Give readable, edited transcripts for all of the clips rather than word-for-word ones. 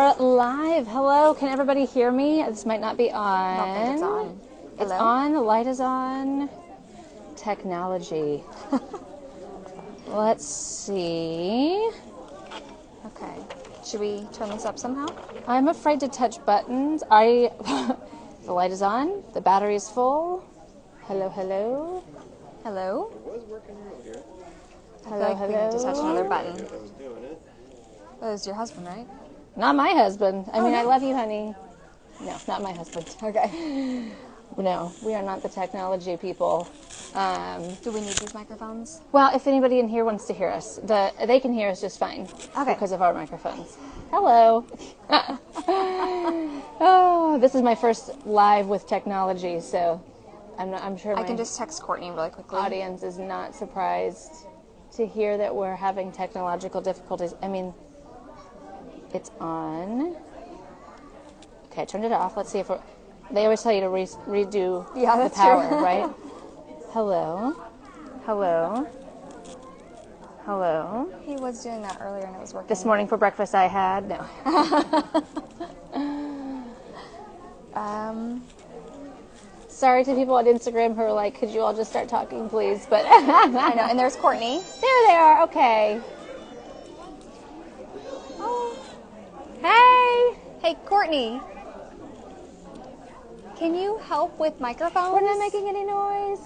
Live. Hello. Can everybody hear me? This might not be on. I don't think it's on. It's on. The light is on. Technology. Let's see. Okay. Should we turn this up somehow? I'm afraid to touch buttons. The light is on. The battery is full. Hello, hello. Hello? It was working earlier. Hello, We need to touch hello. another button. I was doing it. That was your husband, right? Not my husband. I mean, no. I love you, honey. No, not my husband. Okay. No, we are not the technology people. Do we need these microphones? Well, if anybody in here wants to hear us, they can hear us just fine. Okay. Because of our microphones. Hello. Oh, this is my first live with technology, so I'm sure I my can just text Courtney really quickly. audience is not surprised to hear that we're having technological difficulties. I mean, it's on. Okay, I turned it off. Let's see if they always tell you to redo Yeah, the that's power, true. right? Hello. Hello. Hello. He was doing that earlier and it was working. This morning for breakfast I had, no. Sorry to people on Instagram who are like, could you all just start talking, please? But I know. And there's Courtney. there they are. Okay. Oh. Hey. Hey, Courtney. Can you help with microphones? We're not making any noise.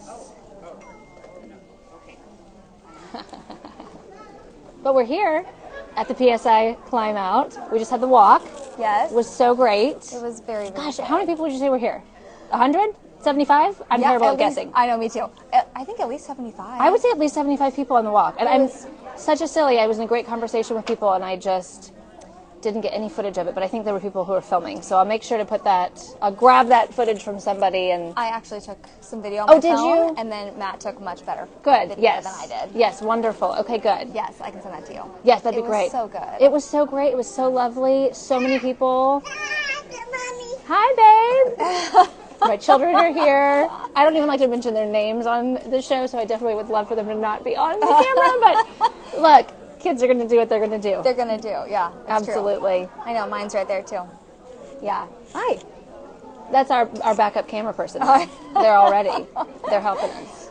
But we're here at the PSI climb out. We just had the walk. Yes. It was so great. It was very, very Gosh, good. how many people would you say were here? 100? 75? I'm terrible at guessing. I know, me too. I think at least 75. I would say at least 75 people on the walk. And I'm was- such a silly. I was in a great conversation with people, and I just didn't get any footage of it. But I think there were people who were filming. So I'll make sure to put that, I'll grab that footage from somebody. And I actually took some video on my did phone, you? and then Matt took much better good. video Yes. than I did. Yes, wonderful. Okay, good. Yes, I can send that to you. Yes, that'd be It great. was so good. It was so great. It was so lovely. So many people. Hi, babe. My children are here. I don't even like to mention their names on the show, so I definitely would love for them to not be on the camera. But look, kids are going to do what they're going to do. They're going to do, yeah. It's true. Absolutely. I know, mine's right there too. Yeah. Hi. That's our backup camera person. They're all ready. They're helping us.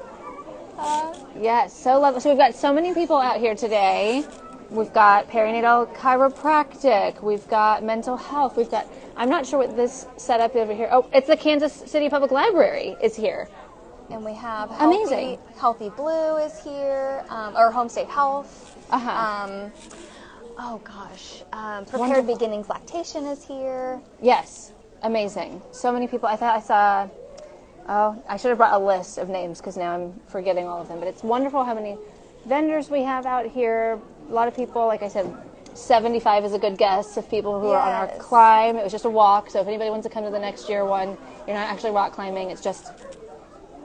Yes, so lovely. So we've got so many people out here today. We've got perinatal chiropractic. We've got mental health. We've got, I'm not sure what this setup over here. Oh, it's the Kansas City Public Library is here. And we have Amazing. Healthy Blue is here, or Homestay Health. Uh-huh. Oh gosh, Wonderful. Prepared Beginnings Lactation is here. Yes. Amazing. So many people. I thought I saw, I should have brought a list of names because now I'm forgetting all of them. But it's wonderful how many vendors we have out here. A lot of people, like I said, 75 is a good guess of people who are on our Yes. climb. It was just a walk, so if anybody wants to come to the next year one, you're not actually rock climbing. It's just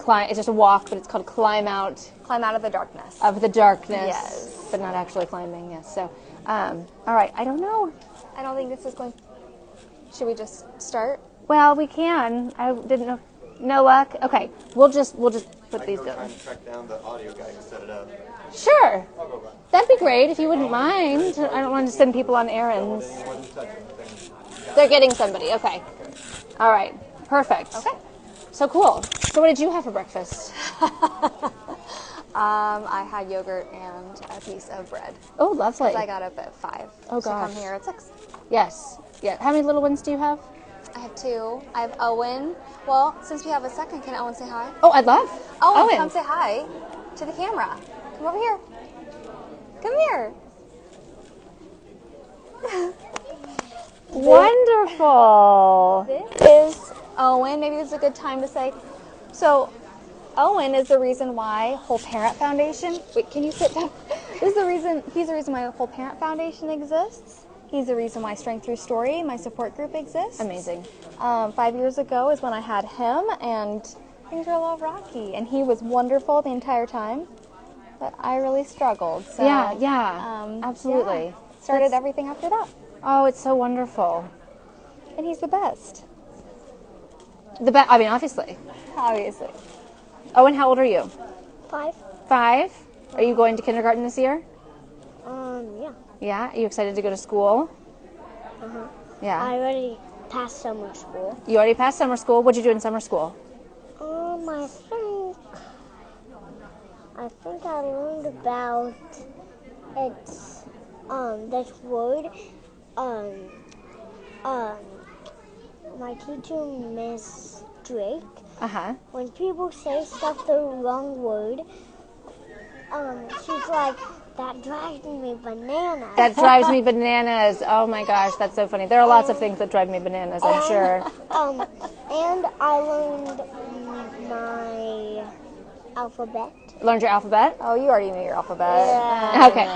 a walk, but it's called Climb Out Climb Out of the Darkness. of the Darkness. Yes. But not actually climbing. Yes. So, all right. I don't know. I don't think this is going. Should we just start? Well, we can. I didn't know. No luck. Okay. We'll just put these I'm down. trying to track down the audio guy to set it up. Sure. I'll go back. That'd be great if you wouldn't mind. I don't want to send people on errands. Then you wouldn't touch anything. They're getting somebody. Okay. All right. Perfect. Okay. So cool. So what did you have for breakfast? I had yogurt and a piece of bread. Oh, lovely. Because I got up at 5 Oh, to come gosh. here at 6. Yes. Yeah. How many little ones do you have? I have 2. I have Owen. Well, since we have a second, can Owen say hi? Oh, I'd love. Owen, come say hi to the camera. Come over here. Come here. Wonderful. This is Owen. Maybe this is a good time to say. So, Owen is the reason why Whole Parent Foundation. Wait, can you sit down? He's the reason why Whole Parent Foundation exists. He's the reason why Strength Through Story, my support group, exists. Amazing. 5 years ago is when I had him, and things were a little rocky. And he was wonderful the entire time, but I really struggled. So, Yeah. Absolutely. yeah, started everything after that. Oh, it's so wonderful. And he's the best, I mean, obviously. obviously. Owen, how old are you? 5. 5. Are you going to kindergarten this year? Yeah. Yeah. Are you excited to go to school? Yeah. I already passed summer school. You already passed summer school. What'd you do in summer school? I think I learned about it's this word. My teacher, Miss Drake. Uh-huh. When people say stuff the wrong word, she's like, that drives me bananas. That drives me bananas. Oh my gosh, that's so funny. There are lots of things that drive me bananas, I'm sure. And I learned my alphabet. Learned your alphabet? Oh, you already knew your alphabet. Yeah. Okay.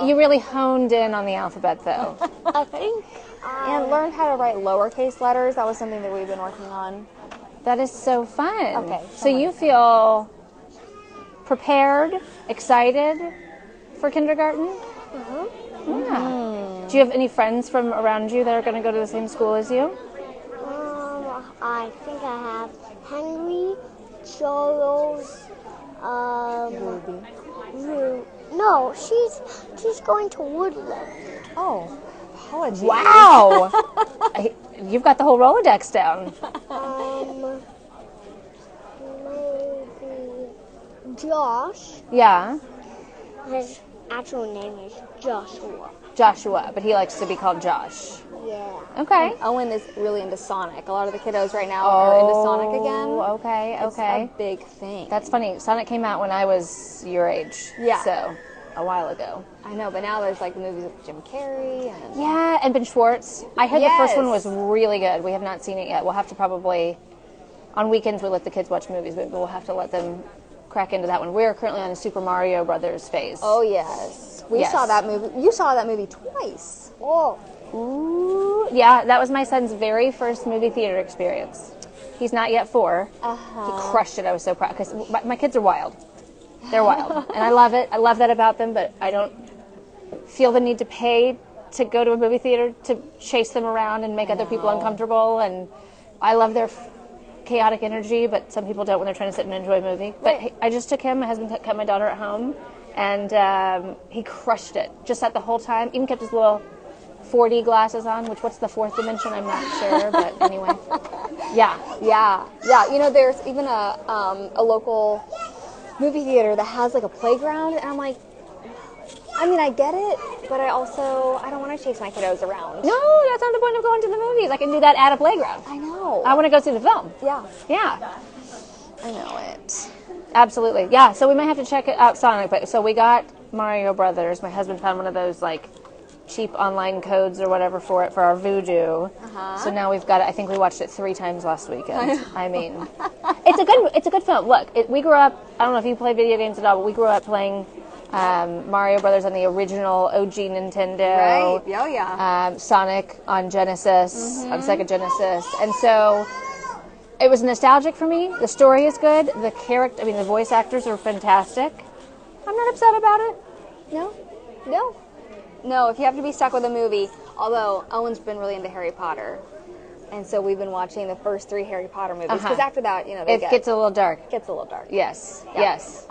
You really honed in on the alphabet, though. I think. And learned how to write lowercase letters. That was something that we've been working on. That is so fun. Okay, So you feel prepared, excited for kindergarten? Yeah. Do you have any friends from around you that are going to go to the same school as you? I think I have Henry, Charles, Ruby. No, she's going to Woodland. Oh, apologies. Wow. You've got the whole Rolodex down. Maybe Josh. Yeah. His actual name is Joshua. Joshua, but he likes to be called Josh. Yeah. Okay. Owen is really into Sonic. A lot of the kiddos right now are into Sonic again. Okay. It's a big thing. That's funny. Sonic came out when I was your age. Yeah. So, a while ago. I know, but now there's like the movies with Jim Carrey and Yeah, and Ben Schwartz. I heard the first one Yes. was really good. We have not seen it yet. We'll have to probably, on weekends we let the kids watch movies, but we'll have to let them crack into that one. We're currently on a Super Mario Brothers phase. Oh yes. We Yes. saw that movie. You saw that movie twice. Oh. Ooh. Yeah, that was my son's very first movie theater experience. He's not yet 4. He crushed it. I was so proud because my kids are wild. They're wild, and I love it. I love that about them, but I don't feel the need to pay to go to a movie theater to chase them around and make other people uncomfortable. And I love their chaotic energy, but some people don't when they're trying to sit and enjoy a movie. But I just took him. My husband kept my daughter at home, and he crushed it. Just sat the whole time. Even kept his little 4D glasses on, what's the fourth dimension? I'm not sure, but anyway. Yeah. You know, there's even a local movie theater that has like a playground, and I'm like, I mean, I get it, but I don't want to chase my kiddos around. No, that's not the point of going to the movies. I can do that at a playground. I know. I want to go see the film. Yeah. Yeah. I know it. Absolutely. Yeah, so we might have to check out Sonic. But so we got Mario Brothers. My husband found one of those like cheap online codes or whatever for it for our Voodoo. So now we've got it. I think we watched it 3 times last weekend. I mean, it's a good film. Look, we grew up. I don't know if you play video games at all, but we grew up playing Mario Brothers on the original OG Nintendo. Right. Oh yeah. Sonic on Genesis, on Sega Genesis, and so it was nostalgic for me. The story is good. The voice actors are fantastic. I'm not upset about it. No, if you have to be stuck with a movie, although Owen's been really into Harry Potter, and so we've been watching the first 3 Harry Potter movies, because after that, you know, It gets a little dark. gets a little dark. Yes. Yeah. Yes.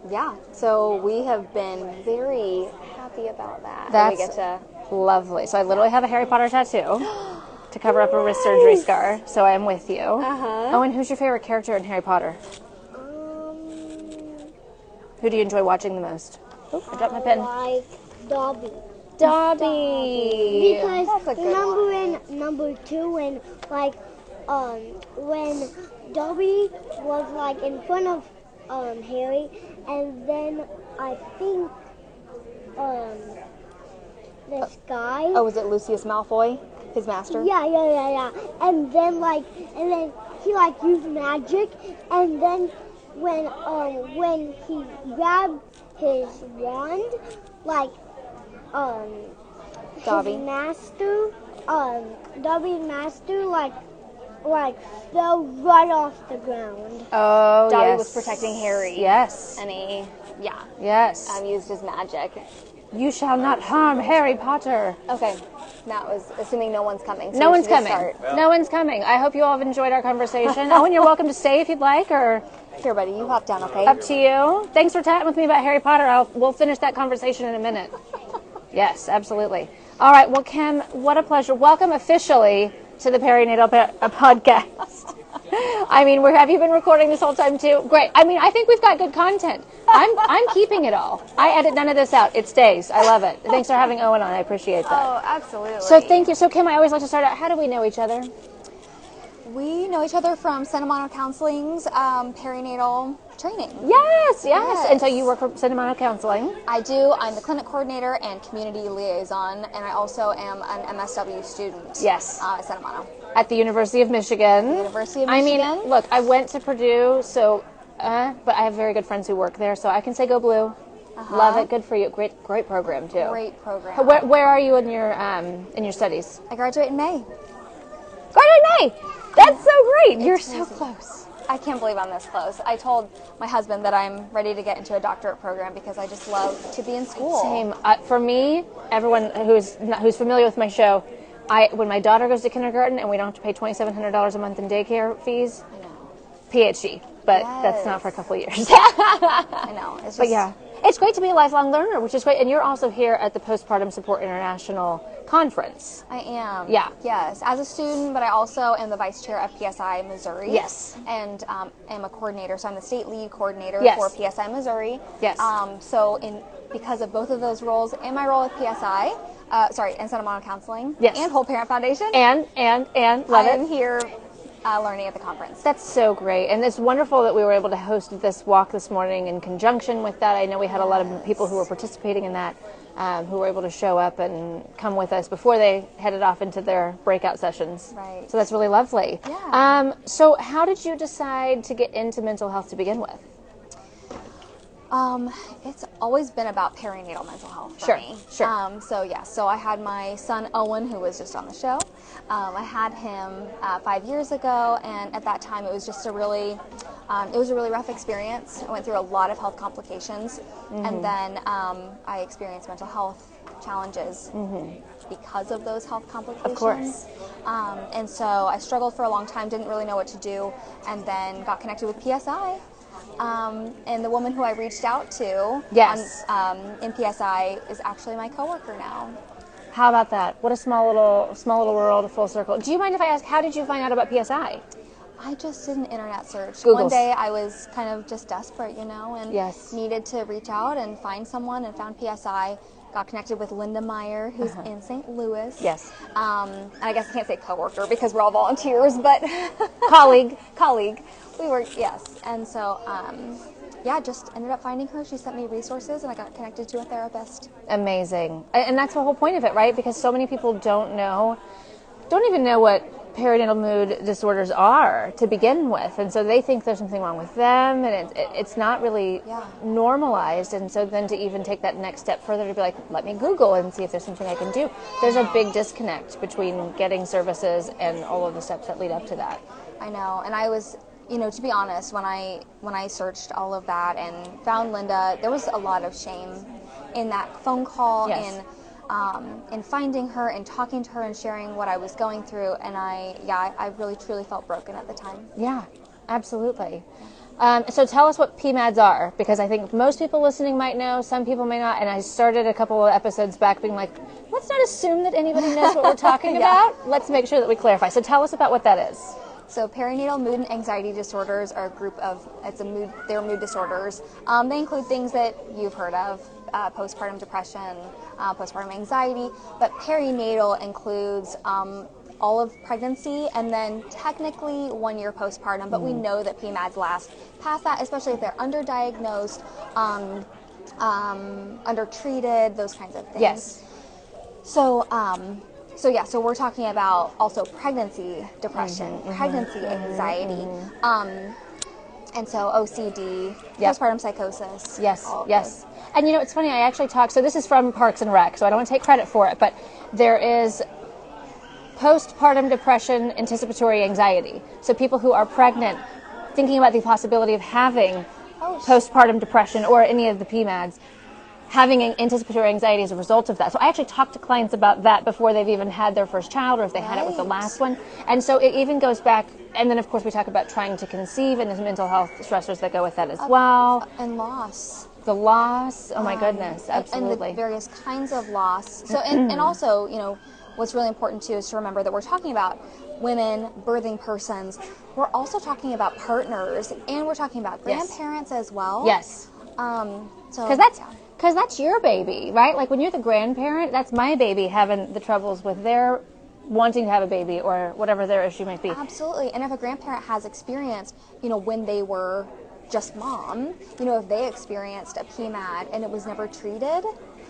Yeah, so we have been very happy about that. That's we get to lovely. So I literally have a Harry Potter tattoo to cover up a wrist surgery scar. So I am with you. Owen, who's your favorite character in Harry Potter? Who do you enjoy watching the most? Oh, I dropped my pen. Like Dobby. Dobby. Because That's a good remember in number 2 when Dobby was like in front of Harry, and then I think this guy. Oh, was it Lucius Malfoy, his master? Yeah. And then he like used magic, and then when he grabbed his wand, like Dobby. his master, Dobby's master, like fell right off the ground. Oh, Dobby yes. was protecting Harry. Yes. And he, Yes. used his magic. You shall not harm Harry Potter. Okay, that was assuming no one's coming. So No we one's should just coming. start. No one's coming. I hope you all have enjoyed our conversation. Owen, you're welcome to stay if you'd like, or Here, buddy, you hop down, okay? up to you. Thanks for chatting with me about Harry Potter. We'll finish that conversation in a minute. Yes, absolutely. All right. Well, Kim, what a pleasure. Welcome officially to the Perinatal Podcast. I mean, have you been recording this whole time too? Great. I mean, I think we've got good content. I'm keeping it all. I edit none of this out. It stays. I love it. Thanks for having Owen on. I appreciate that. Oh, absolutely. So thank you. So Kim, I always like to start out. How do we know each other? We know each other from Santa Monica Counseling's perinatal training. Yes. And so you work for Santa Monica Counseling. I do. I'm the clinic coordinator and community liaison, and I also am an MSW student. Yes. At Santa Monica. At the University of Michigan. University of Michigan. I mean, look, I went to Purdue, so, but I have very good friends who work there, so I can say go blue. Love it. Good for you. Great program too. Great program. Where are you in your studies? I graduate in May. Graduate in May. That's so great. You're so close. I can't believe I'm this close. I told my husband that I'm ready to get into a doctorate program because I just love to be in school. Same. For me, everyone who's familiar with my show, when my daughter goes to kindergarten and we don't have to pay $2,700 a month in daycare fees, I know. PhD. But that's not for a couple of years. I know. It's just, but yeah, it's great to be a lifelong learner, which is great. And you're also here at the Postpartum Support International Conference. I am. Yeah. Yes, as a student, but I also am the vice chair of PSI Missouri. Yes. And am a coordinator, so I'm the state lead coordinator for PSI Missouri. Yes. Because of both of those roles and my role with PSI, and Santa Monica Counseling, and Whole Parent Foundation, and love I am here learning at the conference. That's so great, and it's wonderful that we were able to host this walk this morning in conjunction with that. I know we had a lot of people who were participating in that, who were able to show up and come with us before they headed off into their breakout sessions. Right. So that's really lovely. Yeah. So how did you decide to get into mental health to begin with? It's always been about perinatal mental health for me. Sure. So I had my son Owen, who was just on the show. I had him 5 years ago, and at that time it was just a really rough experience. I went through a lot of health complications, and then I experienced mental health challenges because of those health complications. Of course. And so I struggled for a long time, didn't really know what to do, and then got connected with PSI. And the woman who I reached out to in PSI is actually my coworker now. How about that? What a small little world, a full circle. Do you mind if I ask, how did you find out about PSI? I just did an internet search. Googles. One day I was kind of just desperate, and needed to reach out and find someone, and found PSI. Got connected with Linda Meyer, who's in St. Louis. Yes. And I guess I can't say coworker because we're all volunteers, but Colleague. We were, yes. And so, just ended up finding her. She sent me resources, and I got connected to a therapist. Amazing. And that's the whole point of it, right? Because so many people don't even know what perinatal mood disorders are to begin with, and so they think there's something wrong with them, and it's not really normalized. And so then to even take that next step further, to be like, let me Google and see if there's something I can do. There's a big disconnect between getting services and all of the steps that lead up to that. I know, and I was, to be honest, when I searched all of that and found Linda, there was a lot of shame in that phone call, in finding her and talking to her and sharing what I was going through, and I really truly felt broken at the time. Yeah, absolutely. So tell us what PMADs are, because I think most people listening might know, some people may not, and I started a couple of episodes back being like, let's not assume that anybody knows what we're talking about. Let's make sure that we clarify. So tell us about what that is. So perinatal mood and anxiety disorders are a group of, they're mood disorders. They include things that you've heard of, postpartum depression, postpartum anxiety, but perinatal includes all of pregnancy and then technically 1 year postpartum, but we know that PMADs last past that, especially if they're underdiagnosed, undertreated, those kinds of things. Yes. So we're talking about also pregnancy depression, pregnancy anxiety, and so OCD, postpartum psychosis. Yes. And it's funny, I actually talked, so this is from Parks and Rec, so I don't want to take credit for it, but there is postpartum depression, anticipatory anxiety. So people who are pregnant, thinking about the possibility of having postpartum depression or any of the PMADs, having anticipatory anxiety as a result of that. So I actually talk to clients about that before they've even had their first child, or if they had it with the last one. And so it even goes back, and then of course we talk about trying to conceive and the mental health stressors that go with that as well. And loss. The loss. Oh my goodness. Absolutely. And the various kinds of loss. So, and also, you know, what's really important too is to remember that we're talking about women, birthing persons. We're also talking about partners, and we're talking about grandparents as well. Yes. So Because that's your baby, right? Like when you're the grandparent, that's my baby having the troubles with their wanting to have a baby or whatever their issue might be. Absolutely. And if a grandparent has experienced, you know, when they were just mom, you know, if they experienced a PMAD and it was never treated,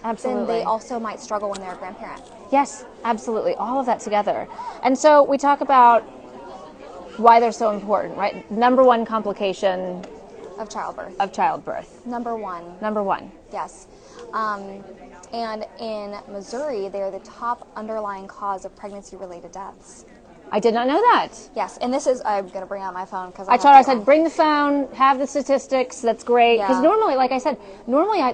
Absolutely. then they also might struggle when they're a grandparent. Yes, absolutely. All of that together. And so we talk about why they're so important, right? Number one complication Of childbirth. of childbirth. Number one. Number one. Yes. And in Missouri, they're the top underlying cause of pregnancy-related deaths. I did not know that. Yes, and this is, I'm going to bring out my phone because I told her, I said, bring the phone, have the statistics, that's great. Because Yeah. normally, like I said,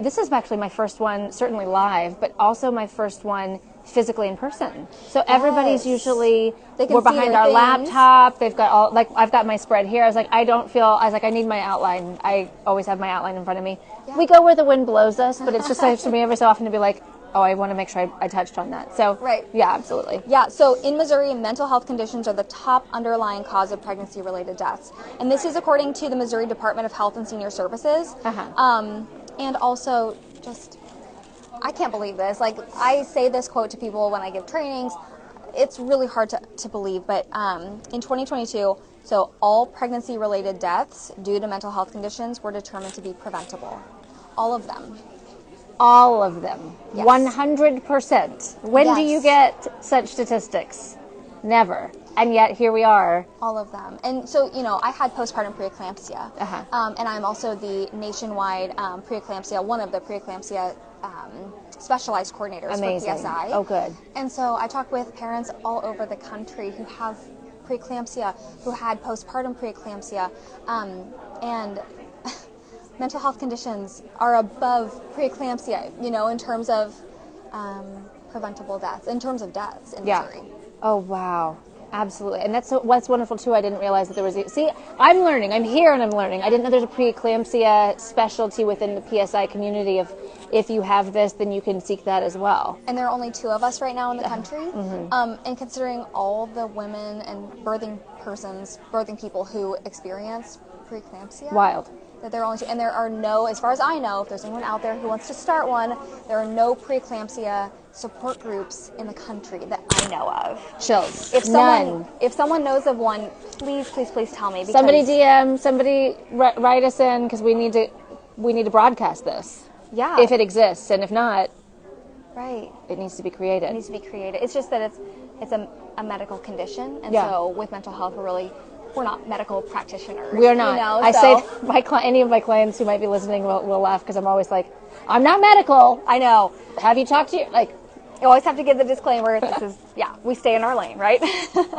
this is actually my first one, certainly live, but also my first one physically in person. So everybody's usually, They can we're see behind their our things. laptop, they've got all, like, I've got my spread here. I was like, I need my outline. I always have my outline in front of me. Yeah. We go where the wind blows us, but it's just nice for me every so often to be like, oh, I want to make sure I touched on that. So, Right. yeah, absolutely. Yeah, so in Missouri, mental health conditions are the top underlying cause of pregnancy-related deaths. And this is according to the Missouri Department of Health and Senior Services. And also, just, I can't believe this. Like, I say this quote to people when I give trainings. It's really hard to believe, but in 2022, so all pregnancy-related deaths due to mental health conditions were determined to be preventable. All of them. All of them. Yes. 100%. When do Yes. you get such statistics? Never. And yet here we are. All of them. And so, you know, I had postpartum preeclampsia. And I'm also the nationwide preeclampsia, one of the preeclampsia specialized coordinators Amazing. for PSI. Oh, good. And so I talk with parents all over the country who have preeclampsia, who had postpartum preeclampsia, and mental health conditions are above preeclampsia, you know, in terms of preventable deaths, in terms of deaths in Missouri. Oh, wow. Absolutely. And that's what's wonderful, too. I didn't realize that there was... See, I'm learning. I'm here and I'm learning. I didn't know there's a preeclampsia specialty within the PSI community of if you have this, then you can seek that as well. And there are only 2 of us right now in the country. And considering all the women and birthing people who experience preeclampsia. Wild. That there are only 2, and there are no, as far as I know, if there's anyone out there who wants to start one, there are no preeclampsia support groups in the country that I know of. Chills. If None. someone knows of one, please tell me. Because Somebody DM, somebody write us in because we need to broadcast this. Yeah. If it exists, and if not, right. it needs to be created. It needs to be created. It's just that it's a medical condition, and Yeah. so with mental health, we're not medical practitioners. We are not. You know, I say any of my clients who might be listening will laugh because I'm always like, I'm not medical. I know. Have you talked to your, like, You always have to give the disclaimer. We stay in our lane, right?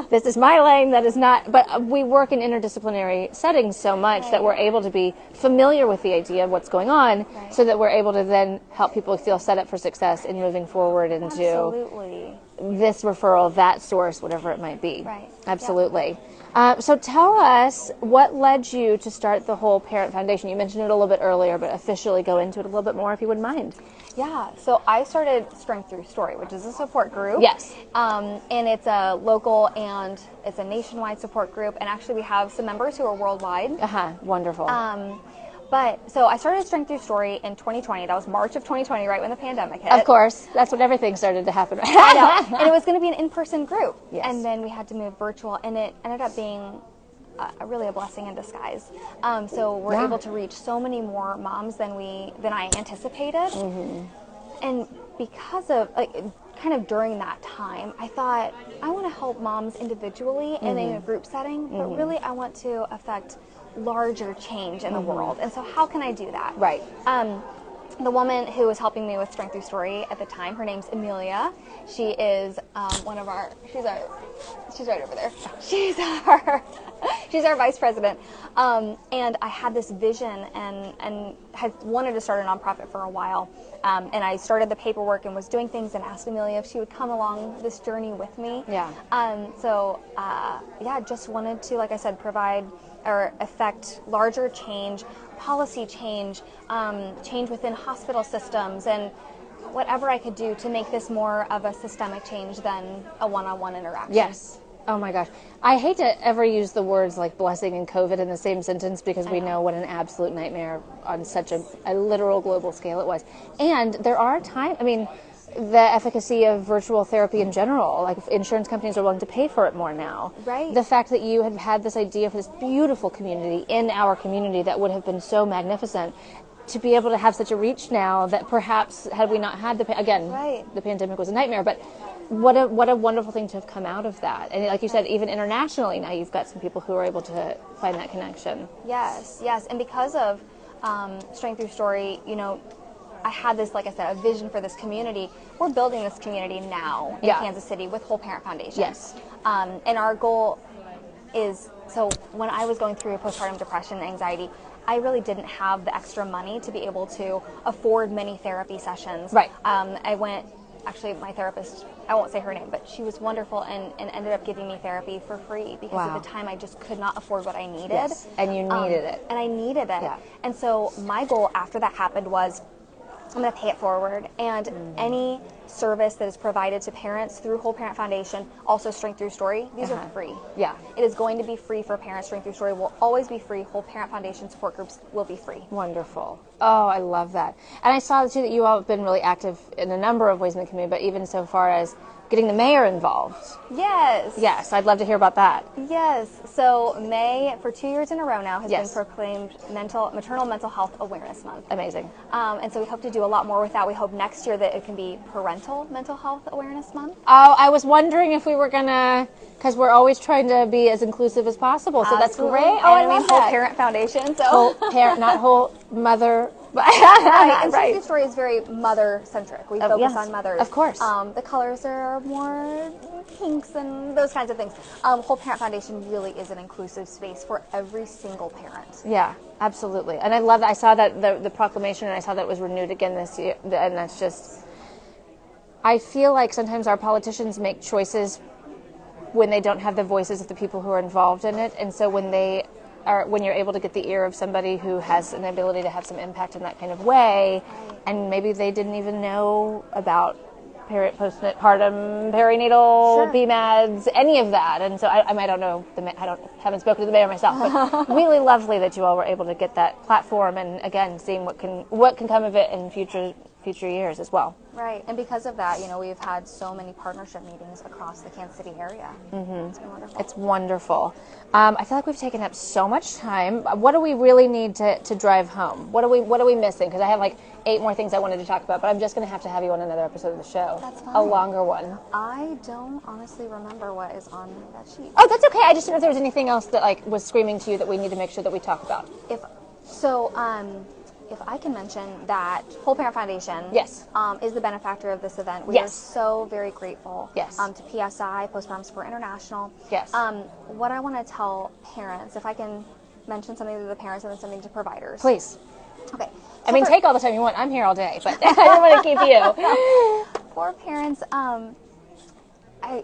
this is my lane, that is not, but we work in interdisciplinary settings so much that we're able to be familiar with the idea of what's going on so that we're able to then help people feel set up for success in moving forward into Absolutely. this referral, that source, whatever it might be. Right. Absolutely. So tell us what led you to start the Whole Parent Foundation. You mentioned it a little bit earlier, but officially go into it a little bit more if you wouldn't mind. Yeah, so I started Strength Through Story, which is a support group. Yes. And it's a local and it's a nationwide support group. And actually we have some members who are worldwide. Wonderful. But so I started Strength Through Story in 2020. That was March of 2020, right when the pandemic hit. Of course. That's when everything started to happen. I know. And it was going to be an in-person group. Yes. And then we had to move virtual, and it ended up being really a blessing in disguise. So we're able to reach so many more moms than I anticipated. And because of kind of during that time, I thought I want to help moms individually and in a group setting, but really I want to affect larger change in the world. And so how can I do that? Right. The woman who was helping me with Strength Through Story at the time, her name's Amelia. She is she's right over there. She's our She's our vice president. And I had this vision and had wanted to start a nonprofit for a while. And I started the paperwork and was doing things and asked Amelia if she would come along this journey with me. Yeah. Just wanted to, like I said, provide or affect larger change, policy change, change within hospital systems, and whatever I could do to make this more of a systemic change than a one-on-one interaction. Yes. Oh my gosh. I hate to ever use the words like blessing and COVID in the same sentence because we know what an absolute nightmare on such a literal global scale it was. And there are times, the efficacy of virtual therapy in general, like insurance companies are willing to pay for it more now. Right. The fact that you had this idea for this beautiful community in our community that would have been so magnificent, to be able to have such a reach now that perhaps had we not had the pandemic was a nightmare, but what a wonderful thing to have come out of that. And like you said, even internationally now you've got some people who are able to find that connection. Yes. And because of Strength Through Story, I had this, like I said, a vision for this community. We're building this community now in Kansas City with Whole Parent Foundation. Yes. And our goal is, so when I was going through postpartum depression and anxiety, I really didn't have the extra money to be able to afford many therapy sessions. Right. Actually, my therapist, I won't say her name, but she was wonderful and ended up giving me therapy for free because at the time I just could not afford what I needed. Yes. And you needed it. And I needed it. Yeah. And so my goal after that happened was, I'm going to pay it forward, and any service that is provided to parents through Whole Parent Foundation, also Strength Through Story, these are free. Yeah. It is going to be free for parents. Strength Through Story will always be free. Whole Parent Foundation support groups will be free. Wonderful. Oh, I love that. And I saw too that you all have been really active in a number of ways in the community, but even so far as getting the mayor involved. Yes. Yes, I'd love to hear about that. Yes. So May, for 2 years in a row now, has Yes. been proclaimed Maternal Mental Health Awareness Month. Amazing. And so we hope to do a lot more with that. We hope next year that it can be Parental Mental Health Awareness Month. Oh, I was wondering if we were gonna, because we're always trying to be as inclusive as possible. So Absolutely. that's great. Oh, I love Whole that. Parent Foundation. So Whole parent, not whole mother. right. And Right. Strength Through Story is very mother-centric. We focus yes, on mothers. of course. The colors are more pinks and those kinds of things. Whole Parent Foundation really is an inclusive space for every single parent. Yeah, absolutely. And I love that. I saw that the proclamation, and I saw that it was renewed again this year. And that's just, I feel like sometimes our politicians make choices when they don't have the voices of the people who are involved in it. And so when you're able to get the ear of somebody who has an ability to have some impact in that kind of way, and maybe they didn't even know about postpartum, perinatal, PMADs, any of that. And so I don't know, haven't spoken to the mayor myself, but really lovely that you all were able to get that platform, and again, seeing what can come of it in future years as well. Right, and because of that, we've had so many partnership meetings across the Kansas City area. Mm-hmm. It's been wonderful. It's wonderful. I feel like we've taken up so much time. What do we really need to drive home? What are we missing? Because I have like 8 more things I wanted to talk about, but I'm just going to have you on another episode of the show. That's fine. A longer one. I don't honestly remember what is on that sheet. Oh, that's okay. I just didn't know if there was anything else that was screaming to you that we need to make sure that we talk about. If I can mention that Whole Parent Foundation Yes. Is the benefactor of this event. We are Yes. so very grateful Yes. to PSI, Postpartum Support International. Yes. What I want to tell parents, if I can mention something to the parents and then something to providers. Please. Okay. Take all the time you want. I'm here all day, but I don't want to keep you. For parents,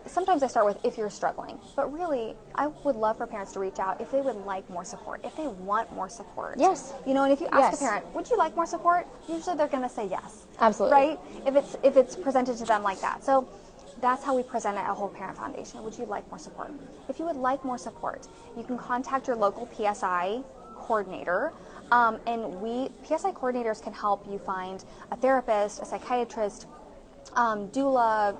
sometimes I start with if you're struggling, but really I would love for parents to reach out if they would like more support, if they want more support. Yes. And if you ask Yes. a parent, would you like more support? Usually they're going to say yes. Absolutely. Right? If it's presented to them like that. So that's how we present it at Whole Parent Foundation. Would you like more support? If you would like more support, you can contact your local PSI coordinator. And PSI coordinators can help you find a therapist, a psychiatrist, doula,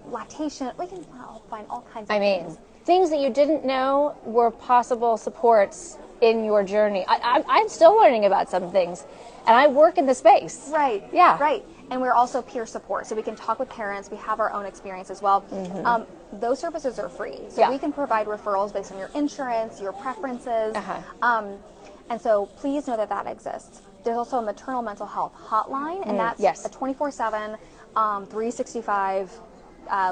lactation. We can find all kinds of things. Things that you didn't know were possible supports in your journey. I'm still learning about some things, and I work in the space. Right. Yeah. Right. And we're also peer support, so we can talk with parents. We have our own experience as well. Mm-hmm. Those services are free, so we can provide referrals based on your insurance, your preferences. And so please know that exists. There's also a maternal mental health hotline, and that's a 24/7, 365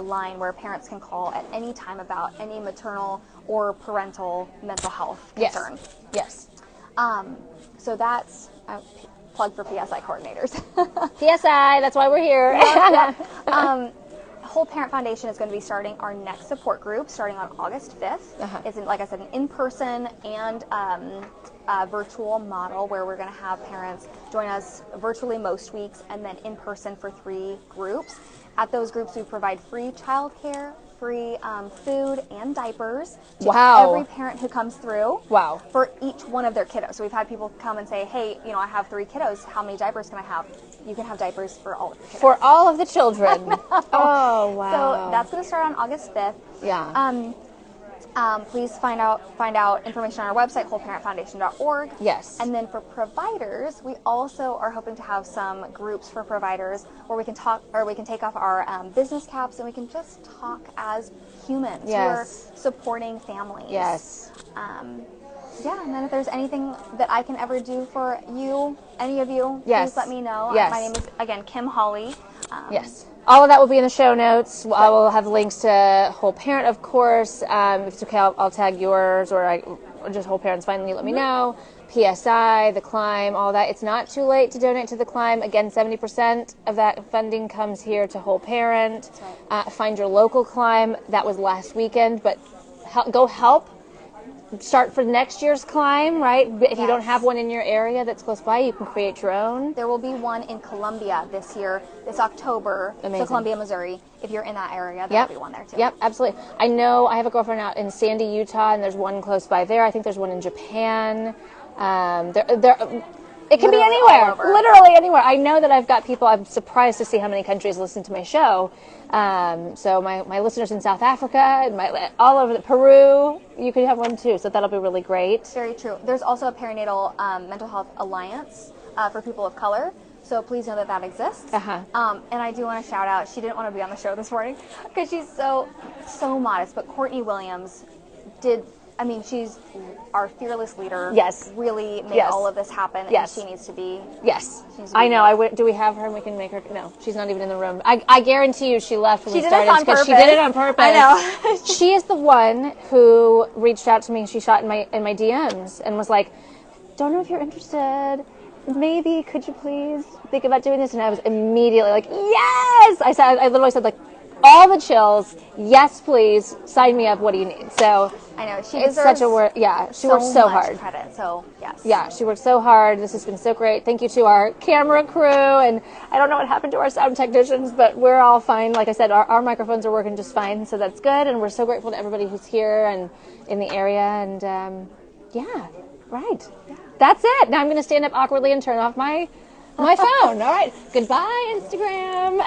line where parents can call at any time about any maternal or parental mental health concern. Yes. So that's plug for PSI coordinators. PSI, that's why we're here. Whole Parent Foundation is going to be starting our next support group starting on August 5th. It's, like I said, an in-person and virtual model where we're going to have parents join us virtually most weeks and then in person for 3 groups. At those groups, we provide free childcare, free food and diapers to every parent who comes through. Wow. For each one of their kiddos. So we've had people come and say, hey, I have 3 kiddos. How many diapers can I have? You can have diapers for all of your kiddos. For all of the children. Oh, wow. So that's going to start on August 5th. Yeah. Please find out information on our website, wholeparentfoundation.org. Yes. And then for providers, we also are hoping to have some groups for providers where we can take off our business caps and we can just talk as humans who are supporting families. Yes. Yeah, and then if there's anything that I can ever do for you, any of you, please let me know. Yes. My name is, again, Kim Hawley. Yes. All of that will be in the show notes. I will have links to Whole Parent, of course. If it's okay, I'll tag yours or just Whole Parent's fine. You let me know. PSI, the Climb, all that. It's not too late to donate to the Climb. Again, 70% of that funding comes here to Whole Parent. Right. Find your local Climb. That was last weekend, but go help. Start for next year's Climb, right? If you don't have one in your area that's close by, you can create your own. There will be one in Columbia this October. Amazing. So Columbia, Missouri. If you're in that area, there'll be one there too. Yep, absolutely. I know I have a girlfriend out in Sandy, Utah, and there's one close by there. I think there's one in Japan. It can be anywhere, literally anywhere. I know that I've got people, I'm surprised to see how many countries listen to my show. So my listeners in South Africa, and all over Peru, you could have one too. So that'll be really great. Very true. There's also a Perinatal Mental Health Alliance for people of color. So please know that exists. And I do want to shout out, she didn't want to be on the show this morning because she's so modest, but Courtney Williams she's our fearless leader. Yes. Really made all of this happen. Yes. And she needs to be. Yes. I know. Do we have her and we can make her? No, she's not even in the room. I guarantee you she left when we started because she did it on purpose. I know. She is the one who reached out to me. She shot in my DMs and was like, don't know if you're interested. Maybe could you please think about doing this? And I was immediately like, yes! I literally said like, all the chills. Yes, please sign me up. What do you need? So I know she it's deserves such a work. Yeah, she works so hard. Credit. So yes. Yeah, she worked so hard. This has been so great. Thank you to our camera crew, and I don't know what happened to our sound technicians, but we're all fine. Like I said, our microphones are working just fine, so that's good. And we're so grateful to everybody who's here and in the area. And that's it. Now I'm going to stand up awkwardly and turn off my phone. All right, goodbye, Instagram.